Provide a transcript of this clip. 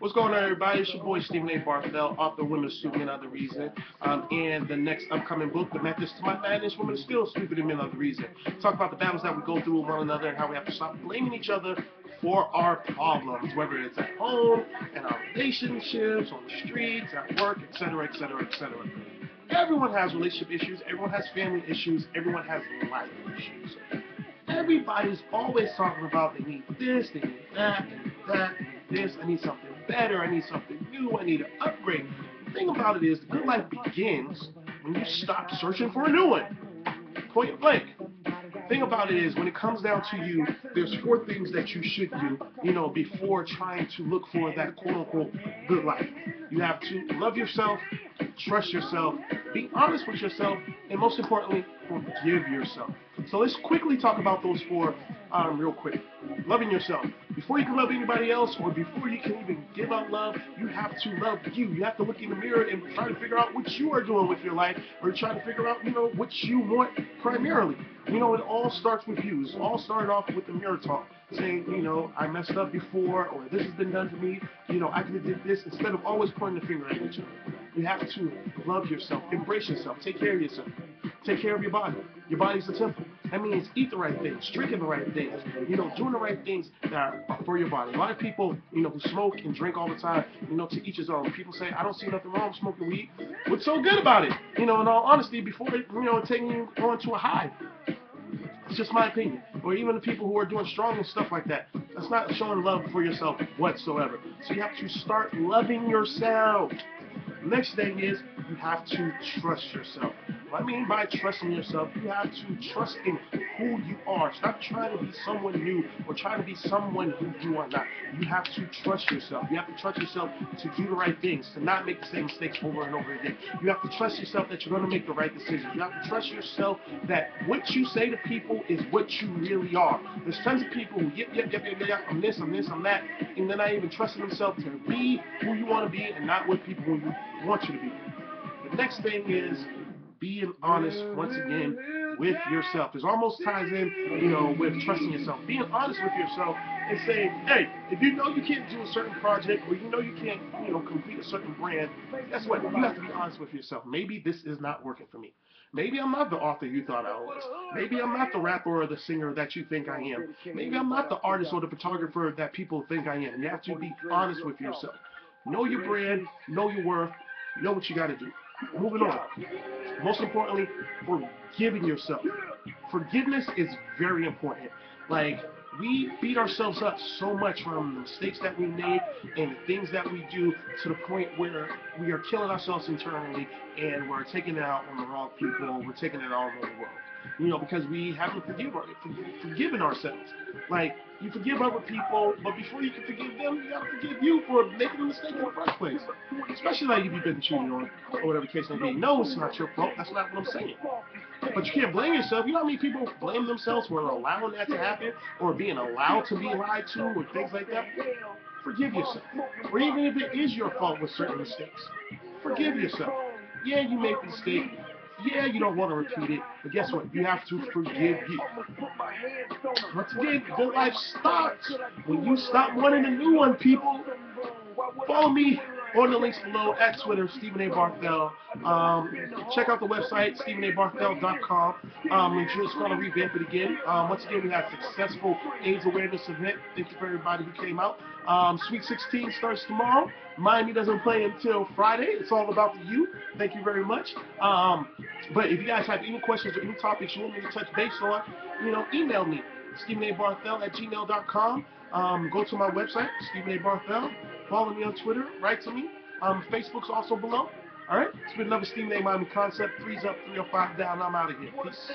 What's going on, everybody? It's your boy stevenabarthell, author of Women Stupid Men Other Reason, and the next upcoming book, The Methods to My Madness, Women Are Still Stupid Men Other Reason. Talk about the battles that we go through with one another and how we have to stop blaming each other for our problems, whether it's at home, in our relationships, on the streets, at work, etc., etc., etc. Everyone has relationship issues, everyone has family issues, everyone has life issues. Everybody's always talking about they need this, they need that, they need that, they need this, I need something better, I need something new, I need an upgrade. The thing about it is, the good life begins when you stop searching for a new one. Point blank. The thing about it is, when it comes down to you, there's 4 things that you should do, before trying to look for that quote-unquote good life. You have to love yourself, trust yourself, be honest with yourself, and most importantly, forgive yourself. So let's quickly talk about those 4 real quick. Loving yourself. Before you can love anybody else, or before you can even give out love, you have to love you. You have to look in the mirror and try to figure out what you are doing with your life, or try to figure out, what you want primarily. It all starts with you. It all started off with the mirror talk, saying, I messed up before, or this has been done to me, I could have did this, instead of always pointing the finger at each other. You have to love yourself, embrace yourself, take care of yourself. Take care of your body. Your body's the temple. That means eat the right things, drinking the right things, doing the right things that are for your body. A lot of people, who smoke and drink all the time, to each his own. People say, I don't see nothing wrong with smoking weed. What's so good about it? In all honesty, before taking you on to a high. It's just my opinion. Or even the people who are doing strong and stuff like that. That's not showing love for yourself whatsoever. So you have to start loving yourself. Next thing is, you have to trust yourself. What I mean by trusting yourself, you have to trust in who you are. Stop trying to be someone new or trying to be someone who you are not. You have to trust yourself. You have to trust yourself to do the right things, to not make the same mistakes over and over again. You have to trust yourself that you're going to make the right decisions. You have to trust yourself that what you say to people is what you really are. There's tons of people who, I'm this, I'm that, and they're not even trusting themselves to be who you want to be and not what people want you to be. The next thing is being honest, once again, with yourself. This almost ties in, with trusting yourself. Being honest with yourself and saying, hey, if you know you can't do a certain project, or you can't, complete a certain brand, guess what? You have to be honest with yourself. Maybe this is not working for me. Maybe I'm not the author you thought I was. Maybe I'm not the rapper or the singer that you think I am. Maybe I'm not the artist or the photographer that people think I am. You have to be honest with yourself. Know your brand, know your worth, know what you got to do. Moving on. Most importantly, forgiving yourself. Forgiveness is very important. Like, we beat ourselves up so much from the mistakes that we made and the things that we do, to the point where we are killing ourselves internally and we're taking it out on the wrong people, we're taking it out on the world. Because we haven't forgiven ourselves. Like, you forgive other people, but before you can forgive them, you gotta forgive you for making a mistake in the first place. Especially like if you've been cheated on, or whatever the case may be. No, it's not your fault. That's not what I'm saying. But you can't blame yourself. You know how many people blame themselves for allowing that to happen, or being allowed to be lied to, or things like that? Forgive yourself. Or even if it is your fault with certain mistakes, forgive yourself. Yeah, you make a mistake. Yeah, you don't want to repeat it, but guess what? You have to forgive you. Once again, good life starts when you stop wanting a new one, people. Follow me on the links below at Twitter, stevenabarthell. Check out the website, stevenabarthell.com. We're just going to revamp it again. Once again, we had a successful AIDS awareness event. Thank you for everybody who came out. Sweet 16 starts tomorrow. Miami doesn't play until Friday. It's all about the youth. Thank you very much. But if you guys have any questions or any topics you want me to touch base on, email me, stevenabarthell@gmail.com. Go to my website, stevenabarthell. Follow me on Twitter. Write to me. Facebook's also below. All right? It's been another Steve A. Miami Concept. 3's up, 305 down. I'm out of here. Peace.